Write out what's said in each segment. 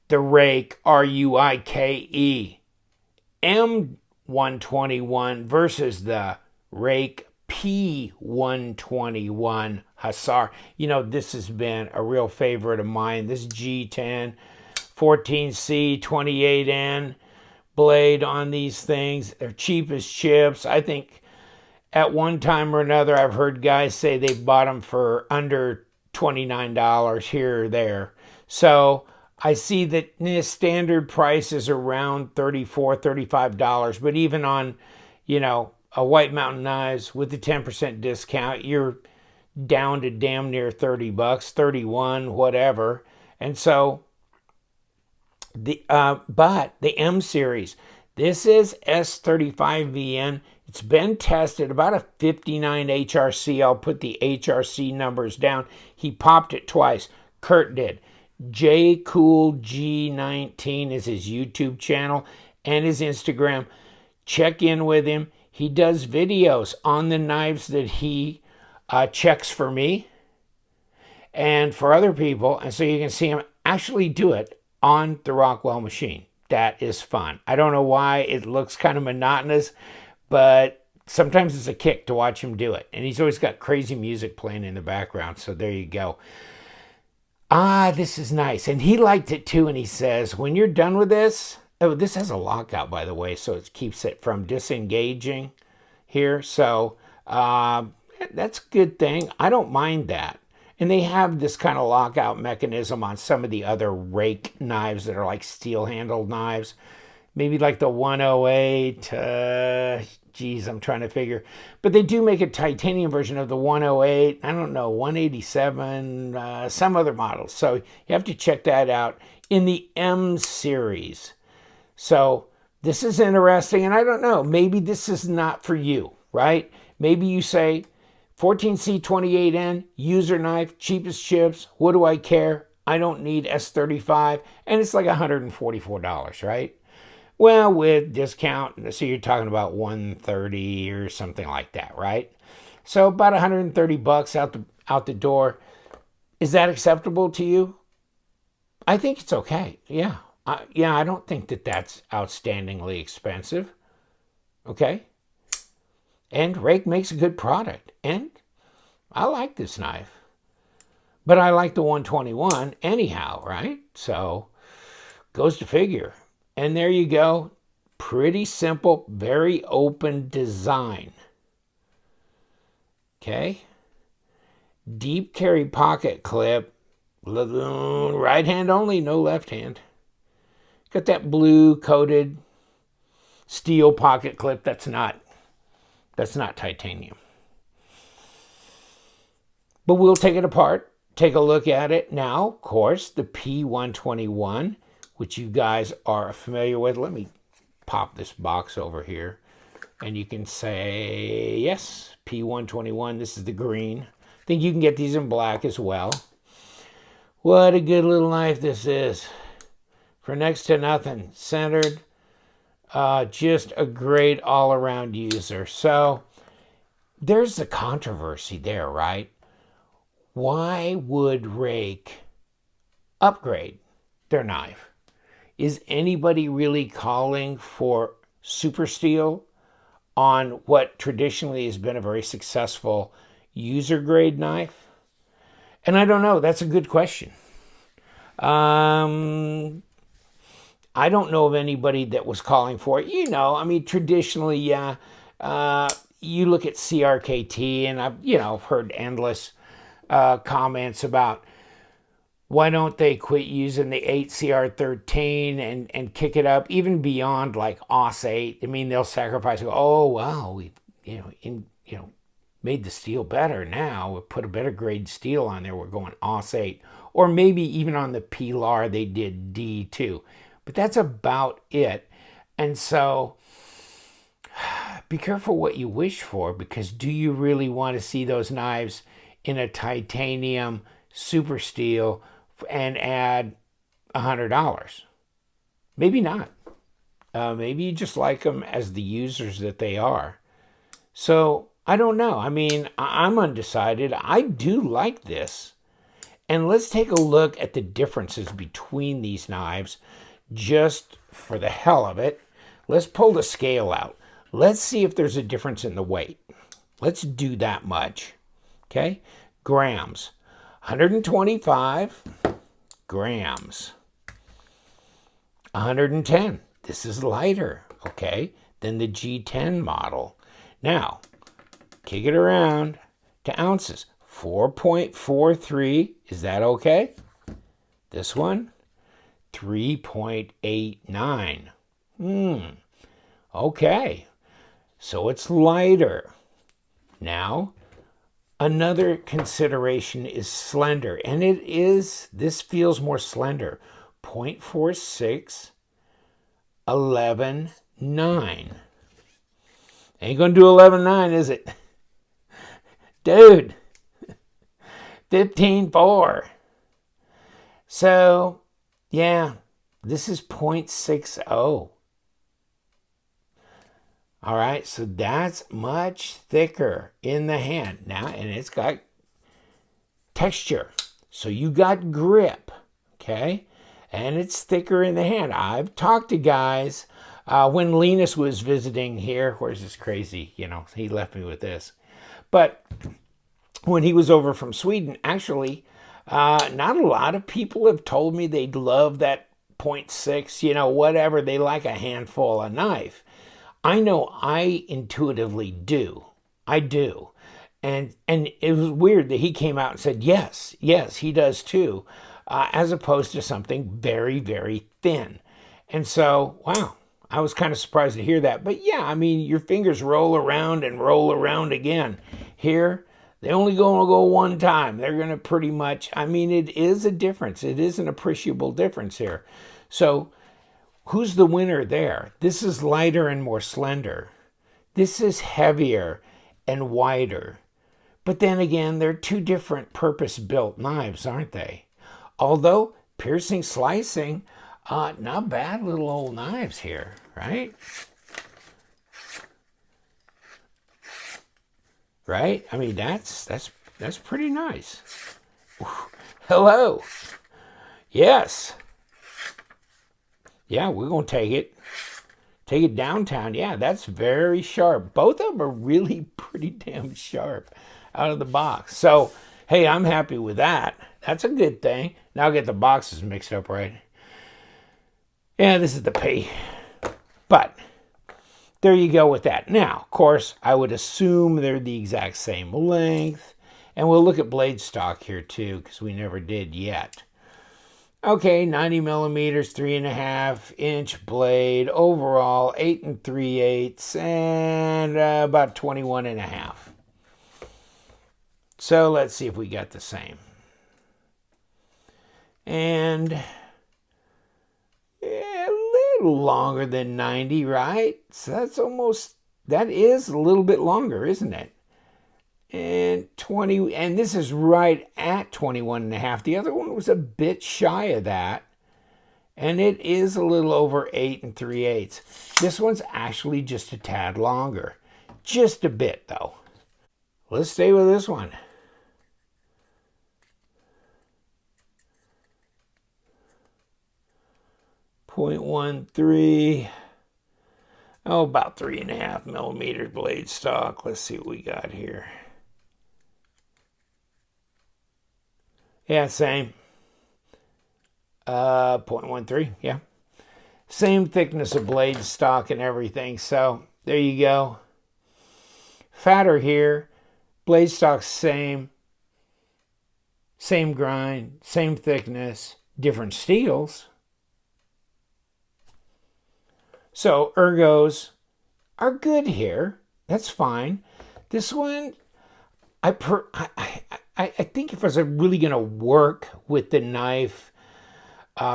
the Ruike, R-U-I-K-E, M121 versus the Ruike P121 Hussar. You know, this has been a real favorite of mine. This G10, 14C, 28N blade on these things. They're cheap as chips. I think at one time or another, I've heard guys say they bought them for under $29 here or there. So I see that standard price is around $34, $35, but even on, you know, a White Mountain knives with the 10% discount, you're down to damn near 30 bucks, 31, whatever. And so but the M series, this is S35VN. It's been tested about a 59 HRC. I'll put the HRC numbers down. He popped it twice. Kurt did. JCoolG19 is his YouTube channel and his Instagram. Check in with him. He does videos on the knives that he checks for me and for other people. And so you can see him actually do it on the Rockwell machine. That is fun. I don't know why it looks kind of monotonous, but sometimes it's a kick to watch him do it. And he's always got crazy music playing in the background. So there you go. This is nice. And he liked it too. And he says, when you're done with this, oh, this has a lockout, by the way, so it keeps it from disengaging here. So that's a good thing. I don't mind that. And they have this kind of lockout mechanism on some of the other Ruike knives that are like steel-handled knives. Maybe like the 108. Geez, I'm trying to figure. But they do make a titanium version of the 108. I don't know, 187, some other models. So you have to check that out in the M series. So this is interesting. And I don't know, maybe this is not for you, right? Maybe you say, 14C 28N, user knife, cheapest chips, what do I care? I don't need S35, and it's like $144, right? Well, with discount, so you're talking about $130 or something like that, right? So about 130 bucks out the door. Is that acceptable to you? I think it's okay. Yeah. I don't think that that's outstandingly expensive. Okay? And Ruike makes a good product. And I like this knife. But I like the 121 anyhow, right? So, goes to figure. And there you go. Pretty simple, very open design. Okay? Deep carry pocket clip. Right hand only, no left hand. Got that blue coated steel pocket clip. That's not titanium. But we'll take it apart, take a look at it. Now, of course, the P121, which you guys are familiar with. Let me pop this box over here. And you can say, yes, P121. This is the green. I think you can get these in black as well. What a good little knife this is. For next to nothing. Centered. Just a great all-around user. So there's the controversy there, right? Why would Ruike upgrade their knife? Is anybody really calling for super steel on what traditionally has been a very successful user-grade knife? And I don't know. That's a good question. I don't know of anybody that was calling for it. You know, I mean, traditionally, yeah. You look at CRKT, and I've heard endless comments about why don't they quit using the 8CR13 and kick it up even beyond like AUS 8. I mean, they'll sacrifice. Oh wow, we made the steel better. Now we put a better grade steel on there. We're going AUS 8, or maybe even on the Pilar they did D2. But that's about it. And so be careful what you wish for, because do you really want to see those knives in a titanium super steel and add $100? Maybe not. Maybe you just like them as the users that they are. So I don't know. I mean, I'm undecided. I do like this. And let's take a look at the differences between these knives just for the hell of it. Let's pull the scale out. Let's see if there's a difference in the weight. Let's do that much. Okay? Grams. 125 grams. 110. This is lighter, okay, than the G10 model. Now, kick it around to ounces. 4.43. Is that okay? This one? 3.89. Okay. So it's lighter. Now, another consideration is slender. And this feels more slender. 0.46, 11.9. Ain't gonna do 11.9, is it? Dude, 15.4. So, yeah, this is 0.60. All right, so that's much thicker in the hand now, and it's got texture. So you got grip, okay? And it's thicker in the hand. I've talked to guys when Linus was visiting here. Where's this crazy? He left me with this. But when he was over from Sweden, actually, not a lot of people have told me they'd love that 0.6, whatever. They like a handful of knife. I know I intuitively do. I do. And it was weird that he came out and said, yes, he does too, as opposed to something very, very thin. And so, wow, I was kind of surprised to hear that. But yeah, I mean, your fingers roll around and roll around again. Here, they only going to go one time. They're going to pretty much, I mean, it is a difference. It is an appreciable difference here. So who's the winner there? This is lighter and more slender. This is heavier and wider. But then again, they're two different purpose-built knives, aren't they? Although piercing, slicing, not bad little old knives here, right? Right? I mean, that's pretty nice. Hello. Yes. Yeah, we're going to take it. Take it downtown. Yeah, that's very sharp. Both of them are really pretty damn sharp out of the box. So, hey, I'm happy with that. That's a good thing. Now I'll get the boxes mixed up right. Yeah, this is the P. But there you go with that. Now, of course, I would assume they're the exact same length. And we'll look at blade stock here too, because we never did yet. Okay, 90 millimeters, 3.5-inch blade. Overall, 8 3/8, and about 21.5. So let's see if we got the same. And yeah, a little longer than 90, right? So that is a little bit longer, isn't it? And 20, and this is right at 21.5. The other one was a bit shy of that. And it is a little over 8 3/8. This one's actually just a tad longer. Just a bit, though. Let's stay with this one. .13. Oh, about 3.5 millimeter blade stock. Let's see what we got here. Yeah, same. 0.13, yeah. Same thickness of blade stock and everything. So there you go. Fatter here. Blade stock same. Same grind, same thickness, different steels. So ergos are good here. That's fine. This one, I think if I was really going to work with the knife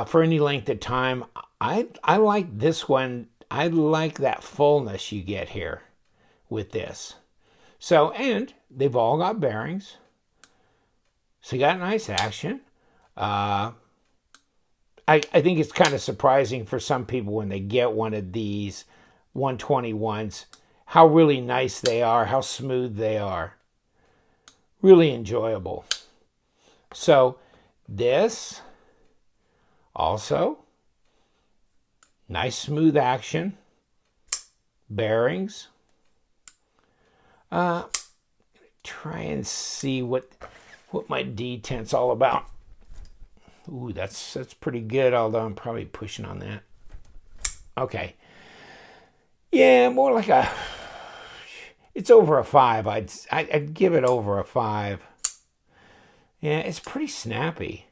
for any length of time, I like this one. I like that fullness you get here with this. So, and they've all got bearings. So you got nice action. I think it's kind of surprising for some people when they get one of these 121s, how really nice they are, how smooth they are. Really enjoyable. So This also, nice smooth action. Bearings. Try and see what my detent's all about. Ooh, that's pretty good, although I'm probably pushing on that. Okay. Yeah, more like it's over a 5. I'd give it over a 5. Yeah, it's pretty snappy.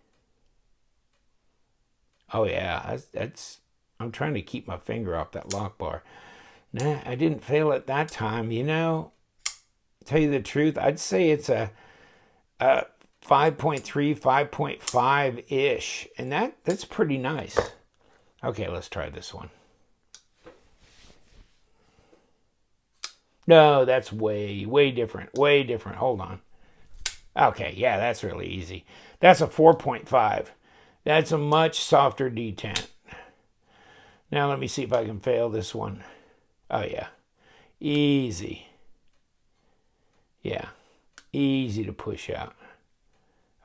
Oh yeah, I'm trying to keep my finger off that lock bar. Nah, I didn't fail it that time. You know, tell you the truth, I'd say it's a 5.3, 5.5-ish. And that's pretty nice. Okay, let's try this one. No, that's way different. Way different. Hold on. Okay, yeah, that's really easy. That's a 4.5. That's a much softer detent. Now let me see if I can fail this one. Oh, yeah. Easy. Yeah. Easy to push out.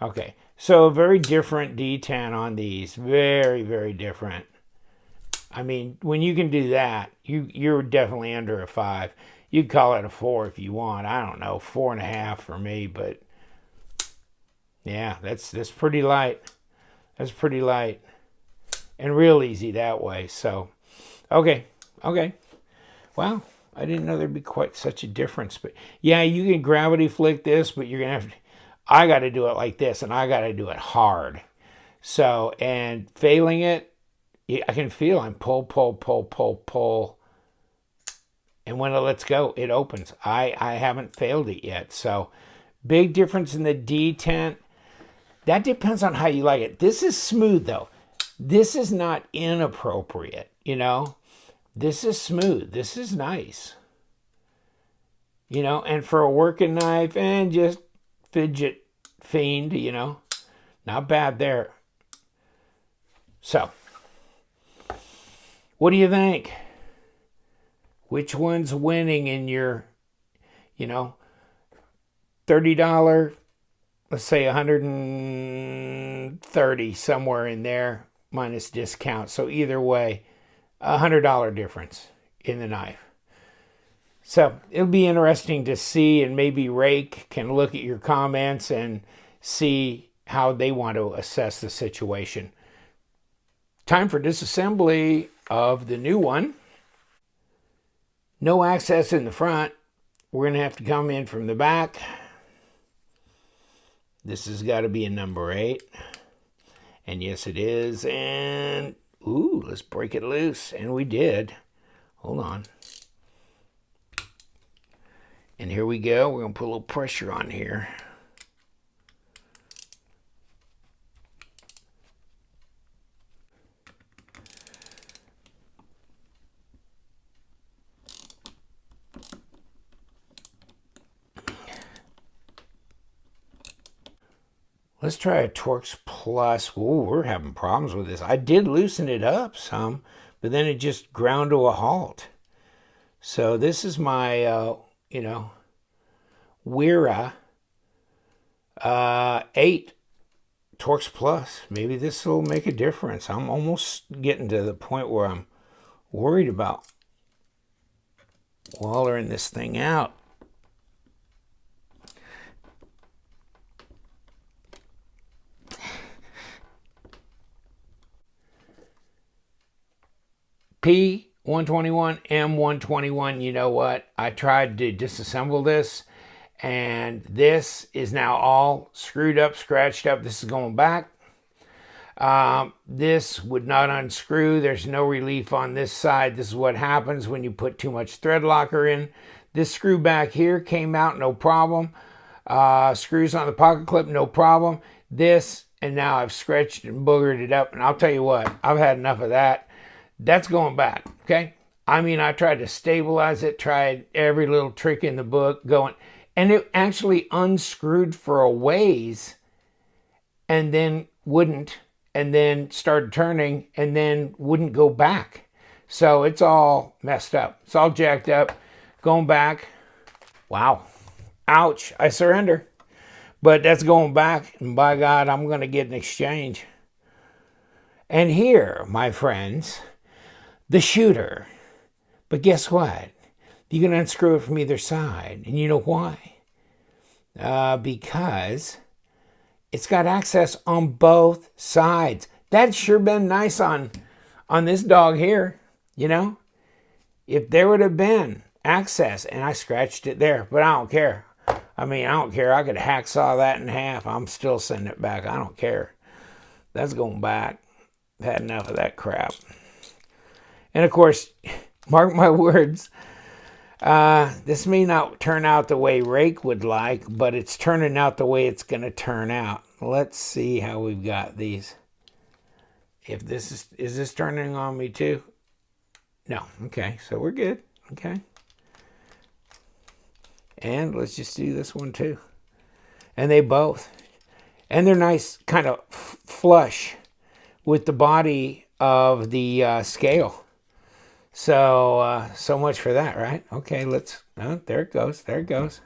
Okay. So very different detent on these. Very different. I mean, when you can do that, you're definitely under a 5. You'd call it a 4 if you want. I don't know, 4.5 for me, but yeah, that's pretty light. That's pretty light. And real easy that way. So, okay. Wow, I didn't know there'd be quite such a difference. But yeah, you can gravity flick this, but you're going to have to, I got to do it like this, and I got to do it hard. So, and failing it, I can feel I'm pull. And when it lets go, it opens. I haven't failed it yet. So, big difference in the detent. That depends on how you like it. This is smooth, though. This is not inappropriate, you know. This is smooth. This is nice. You know, and for a working knife and just fidget fiend, you know, not bad there. So, what do you think? Which one's winning in your, you know, $30, let's say 130, somewhere in there, minus discount. So either way, $100 difference in the knife. So it'll be interesting to see, and maybe Ruike can look at your comments and see how they want to assess the situation. Time for disassembly of the new one. No access in the front. We're going to have to come in from the back. This has got to be a number 8. And yes, it is. And, ooh, let's break it loose. And we did. Hold on. And here we go. We're going to put a little pressure on here. Let's try a Torx Plus. Ooh, we're having problems with this. I did loosen it up some, but then it just ground to a halt. So this is my, you know, Ruike 8 Torx Plus. Maybe this will make a difference. I'm almost getting to the point where I'm worried about wallering this thing out. P121 M121, you know what? I tried to disassemble this, and this is now all screwed up, scratched up. This is going back. This would not unscrew. There's no relief on this side. This is what happens when you put too much thread locker in. This screw back here came out, no problem. Screws on the pocket clip, no problem. This, and now I've scratched and boogered it up, and I'll tell you what, I've had enough of that. That's going back, okay? I mean, I tried to stabilize it, tried every little trick in the book going, and it actually unscrewed for a ways and then wouldn't, and then started turning and then wouldn't go back. So it's all messed up. It's all jacked up, going back. Wow. Ouch. I surrender. But that's going back, and by God, I'm going to get an exchange. And here, my friends, the shooter. But guess what? You can unscrew it from either side. And you know why? Because it's got access on both sides. That's sure been nice on this dog here, you know? If there would have been access, and I scratched it there, but I don't care. I mean, I don't care. I could hacksaw that in half. I'm still sending it back. I don't care. That's going back. I've had enough of that crap. And of course, mark my words, this may not turn out the way Ruike would like, but it's turning out the way it's going to turn out. Let's see how we've got these. If this is this turning on me too? No. Okay, so we're good. Okay. And let's just do this one too. And they both. And they're nice, kind of flush with the body of the scale. So, so much for that, right? Okay, let's, oh, there it goes. There it goes.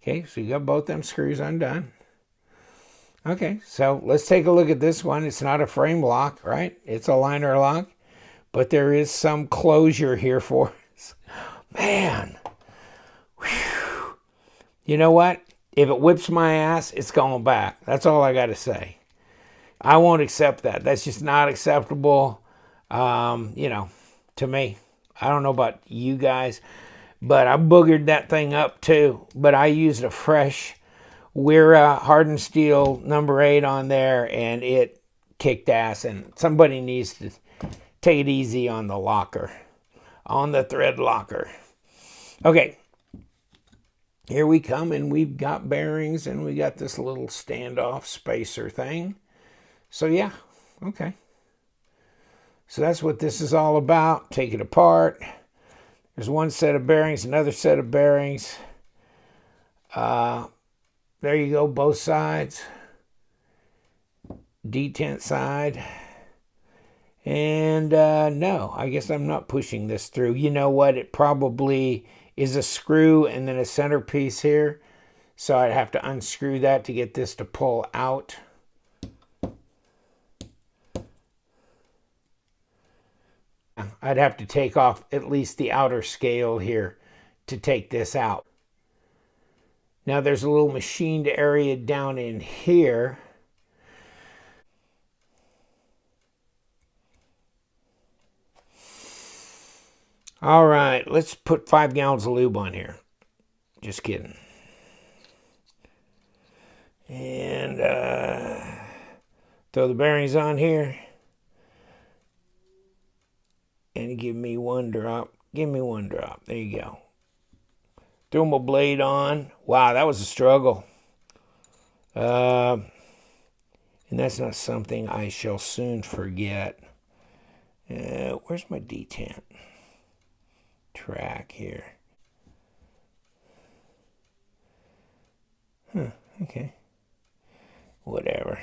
Okay, so you got both them screws undone. Okay, so let's take a look at this one. It's not a frame lock, right? It's a liner lock, but there is some closure here for us. Man, whew. You know what? If it whips my ass, it's going back. That's all I got to say. I won't accept that. That's just not acceptable, you know, to me. I don't know about you guys, but I boogered that thing up too. But I used a fresh Wera hardened steel number 8 on there, and it kicked ass. And somebody needs to take it easy on the locker, on the thread locker. Okay, here we come, and we've got bearings, and we got this little standoff spacer thing. So yeah, okay. So that's what this is all about. Take it apart. There's one set of bearings, another set of bearings. There you go, both sides. Detent side. And no, I guess I'm not pushing this through. You know what? It probably is a screw and then a centerpiece here. So I'd have to unscrew that to get this to pull out. I'd have to take off at least the outer scale here to take this out. Now there's a little machined area down in here. All right, let's put 5 gallons of lube on here. Just kidding. And throw the bearings on here. And give me 1 drop. Give me 1 drop. There you go. Throw my blade on. Wow, that was a struggle. And that's not something I shall soon forget. Where's my detent track here? Huh, okay. Whatever.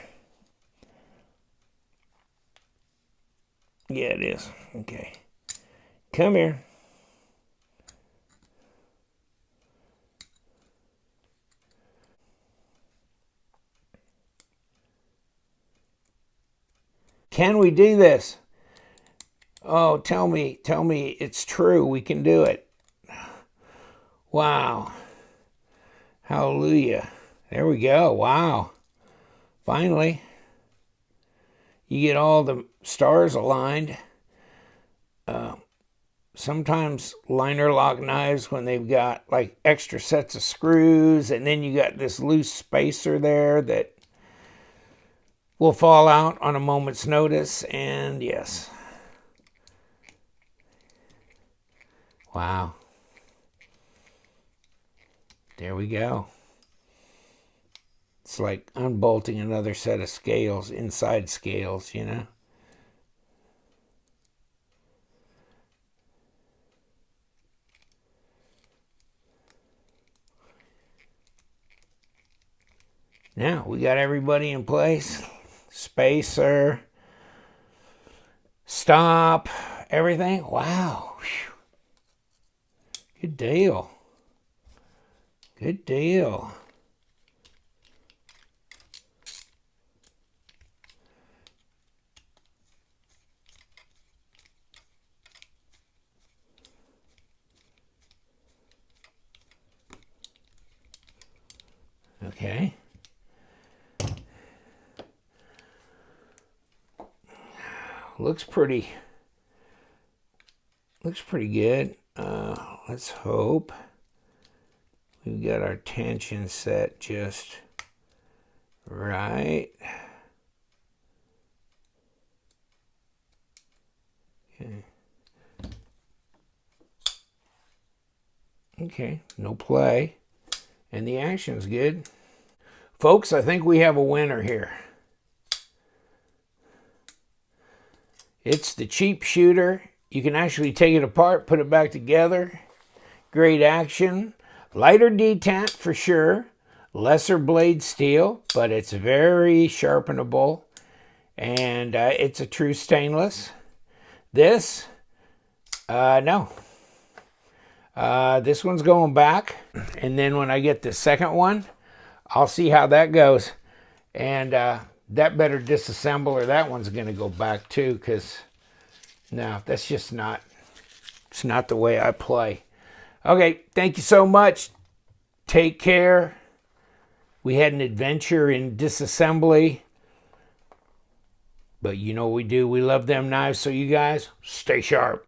Yeah, it is. Okay. Come here. Can we do this? Oh, tell me it's true. We can do it. Wow. Hallelujah. There we go. Wow. Finally. You get all the stars aligned. Sometimes liner lock knives, when they've got like extra sets of screws, and then you got this loose spacer there that will fall out on a moment's notice. And yes. Wow. There we go. It's like unbolting another set of scales, inside scales, you know. Now we got everybody in place. Spacer, stop, everything. Wow. Whew. Good deal. Good deal. Okay. Looks pretty good. Let's hope we've got our tension set just right. Okay. Okay, no play. And the action's good. Folks, I think we have a winner here. It's the cheap shooter. You can actually take it apart, put it back together. Great action. Lighter detent for sure. Lesser blade steel, but it's very sharpenable. And it's a true stainless. This, no. This one's going back. And then when I get the second one, I'll see how that goes. And that better disassemble, or that one's going to go back too, because no, that's just not, it's not the way I play. Okay, thank you so much. Take care. We had an adventure in disassembly. But you know what we do. We love them knives, so you guys stay sharp.